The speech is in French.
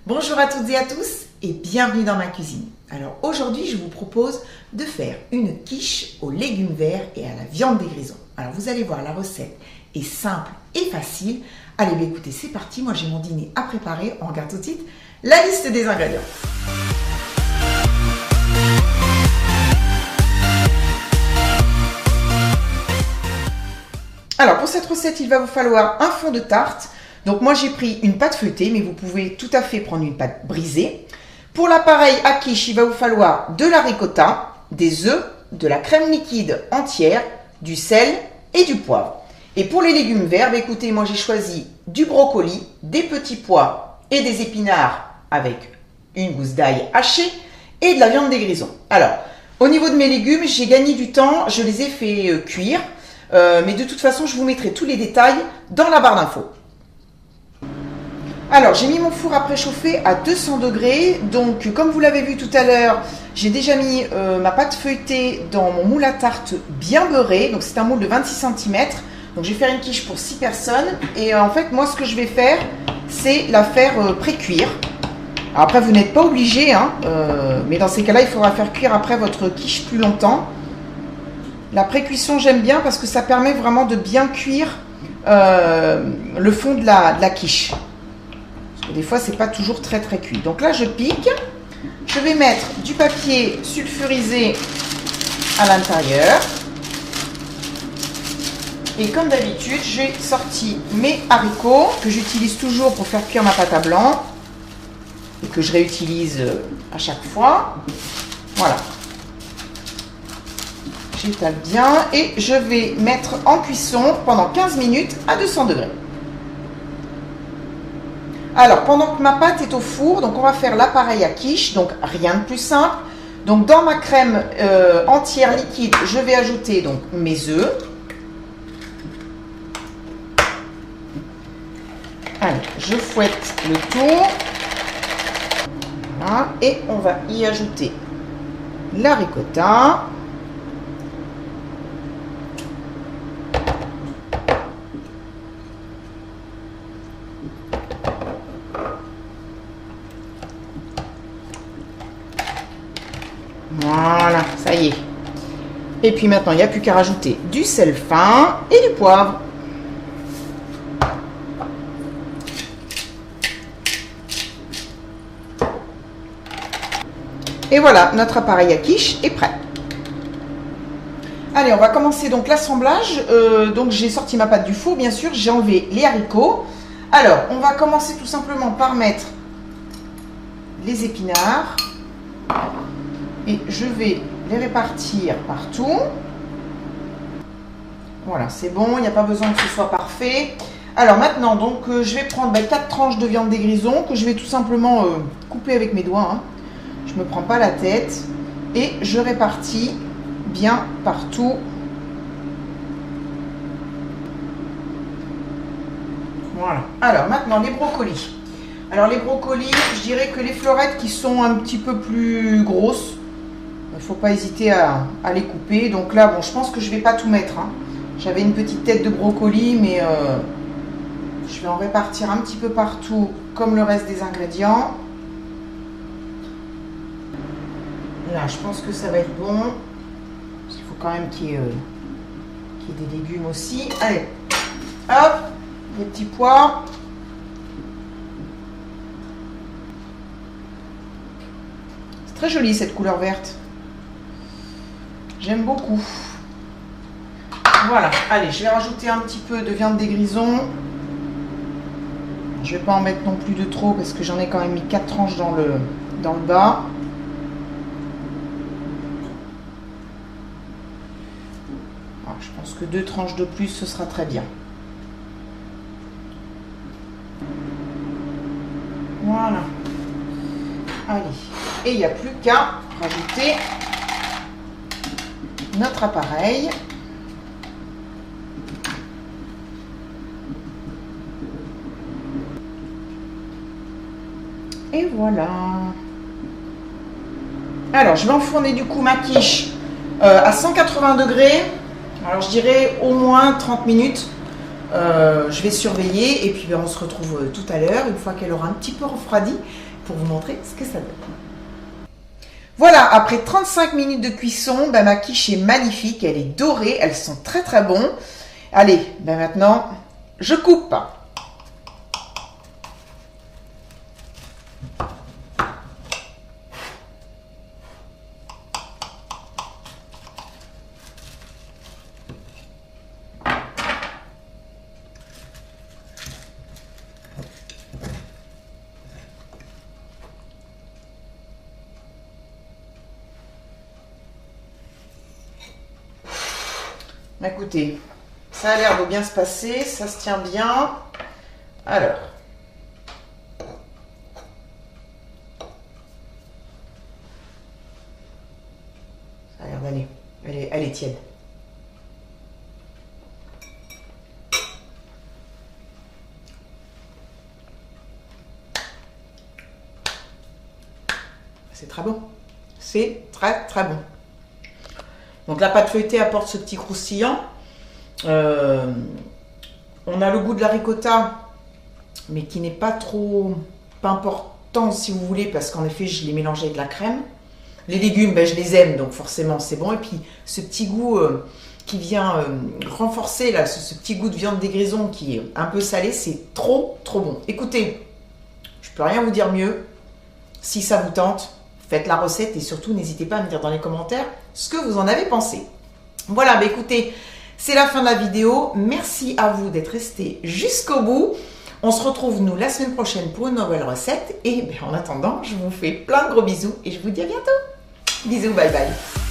Bonjour à toutes et à tous et bienvenue dans ma cuisine. Alors aujourd'hui je vous propose de faire une quiche aux légumes verts et à la viande des grisons. Alors vous allez voir, la recette est simple et facile. Allez écoutez, c'est parti, moi j'ai mon dîner à préparer. On regarde tout de suite la liste des ingrédients. Alors pour cette recette il va vous falloir un fond de tarte. Donc moi j'ai pris une pâte feuilletée, mais vous pouvez tout à fait prendre une pâte brisée. Pour l'appareil à quiche, il va vous falloir de la ricotta, des œufs, de la crème liquide entière, du sel et du poivre. Et pour les légumes verts, écoutez, moi j'ai choisi du brocoli, des petits pois et des épinards avec une gousse d'ail hachée et de la viande des grisons. Alors, au niveau de mes légumes, j'ai gagné du temps, je les ai fait cuire. Mais de toute façon, je vous mettrai tous les détails dans la barre d'infos. Alors, j'ai mis mon four à préchauffer à 200 degrés. Donc, comme vous l'avez vu tout à l'heure, j'ai déjà mis ma pâte feuilletée dans mon moule à tarte bien beurré. Donc, c'est un moule de 26 cm. Donc, je vais faire une quiche pour 6 personnes. Et en fait, moi, ce que je vais faire, c'est la faire pré-cuire. Après, vous n'êtes pas obligé, hein, mais dans ces cas-là, il faudra faire cuire après votre quiche plus longtemps. La pré-cuisson, j'aime bien parce que ça permet vraiment de bien cuire le fond de la quiche. Parce que des fois, c'est pas toujours très cuit. Donc là, je pique. Je vais mettre du papier sulfurisé à l'intérieur. Et comme d'habitude, j'ai sorti mes haricots que j'utilise toujours pour faire cuire ma pâte à blanc et que je réutilise à chaque fois. Voilà. J'étale bien et je vais mettre en cuisson pendant 15 minutes à 200 degrés. Alors, pendant que ma pâte est au four, donc on va faire l'appareil à quiche, donc rien de plus simple. Donc dans ma crème entière liquide, je vais ajouter donc mes œufs. Allez, je fouette le tout. Voilà, et on va y ajouter la ricotta. Voilà, ça y est. Et puis maintenant, il n'y a plus qu'à rajouter du sel fin et du poivre. Et voilà, notre appareil à quiche est prêt. Allez, on va commencer donc l'assemblage. Donc j'ai sorti ma pâte du four, bien sûr. J'ai enlevé les haricots. Alors, on va commencer tout simplement par mettre les épinards. Et je vais les répartir partout. Voilà, c'est bon, il n'y a pas besoin que ce soit parfait. Alors maintenant, donc, je vais prendre 4 tranches de viande des grisons que je vais tout simplement couper avec mes doigts. Hein. Je ne me prends pas la tête. Et je répartis bien partout. Voilà. Alors maintenant, les brocolis. Alors les brocolis, je dirais que les fleurettes qui sont un petit peu plus grosses, il ne faut pas hésiter à les couper. Donc là, bon, je pense que je ne vais pas tout mettre. Hein. J'avais une petite tête de brocoli, mais je vais en répartir un petit peu partout, comme le reste des ingrédients. Là, je pense que ça va être bon. Parce qu'il faut quand même qu'il y ait des légumes aussi. Allez, hop, les petits pois. C'est très joli cette couleur verte. J'aime beaucoup. Voilà, allez, je vais rajouter un petit peu de viande des grisons. Je ne vais pas en mettre non plus de trop parce que j'en ai quand même mis 4 tranches dans le bas. Alors, je pense que 2 tranches de plus, ce sera très bien. Voilà. Allez, et il n'y a plus qu'à rajouter notre appareil. Et voilà. Alors, je vais enfourner du coup ma quiche à 180 degrés. Alors, je dirais au moins 30 minutes. Je vais surveiller et puis ben, on se retrouve tout à l'heure, une fois qu'elle aura un petit peu refroidi, pour vous montrer ce que ça donne. Voilà, après 35 minutes de cuisson, ben, ma quiche est magnifique, elle est dorée, elles sont très très bonnes. Allez, ben maintenant, je coupe. Écoutez, ça a l'air de bien se passer, ça se tient bien. Alors, ça a l'air d'aller, elle est tiède. C'est très bon, c'est très très bon. Donc la pâte feuilletée apporte ce petit croustillant. On a le goût de la ricotta, mais qui n'est pas important si vous voulez, parce qu'en effet je l'ai mélangé avec de la crème. Les légumes, ben, je les aime, donc forcément c'est bon. Et puis ce petit goût qui vient renforcer là, ce petit goût de viande des grisons qui est un peu salé, c'est trop bon. Écoutez, je peux rien vous dire mieux. Si ça vous tente, faites la recette et surtout n'hésitez pas à me dire dans les commentaires ce que vous en avez pensé. Voilà, bah écoutez, c'est la fin de la vidéo. Merci à vous d'être restés jusqu'au bout. On se retrouve nous la semaine prochaine pour une nouvelle recette. Et en attendant, je vous fais plein de gros bisous et je vous dis à bientôt. Bisous, bye bye.